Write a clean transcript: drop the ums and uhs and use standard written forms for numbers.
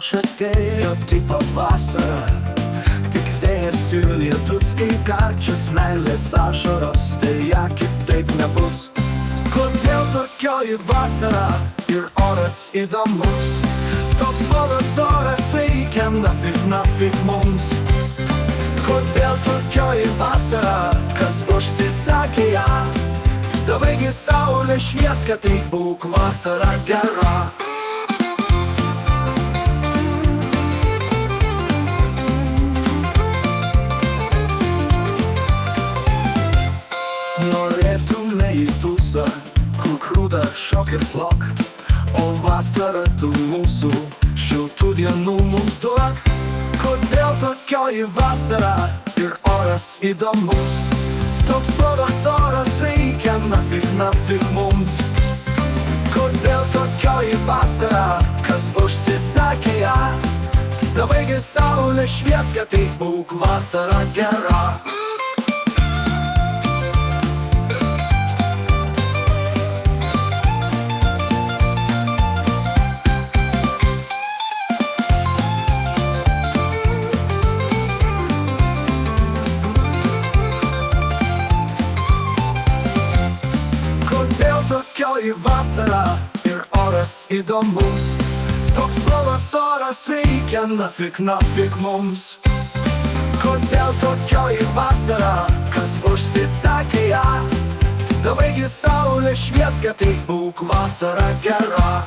čia atėjo tik pavasarą, tik vėjas ir lietus, kai karčias meilės ašaros, deja kitaip nebus. Kodėl tokioji vasara ir oras įdomus? Toks blogas oras veikia nafik mums. Kodėl tokioji vasara, kas užsisakė ją? Davaigi saulė švieska, tai būk vasara gera. Norėtume į tūsą, kur krūda šok ir plok, o vasara tu mūsų šiltų dienų mums duok. Kodėl tokioji vasara ir oras įdomus? Toks blogas oras veikia nafik mums. Kodėl tokioji vasara, kas užsisakė ją? Davaigi saulė švieska, tai būk vasara gera. Tokioji vasara ir oras įdomus. Toks blogas oras veikia nafik mums. Kodėl tokioji vasara, kas užsisakė ją? Davaigi saulė švieska, tai būk vasara gera.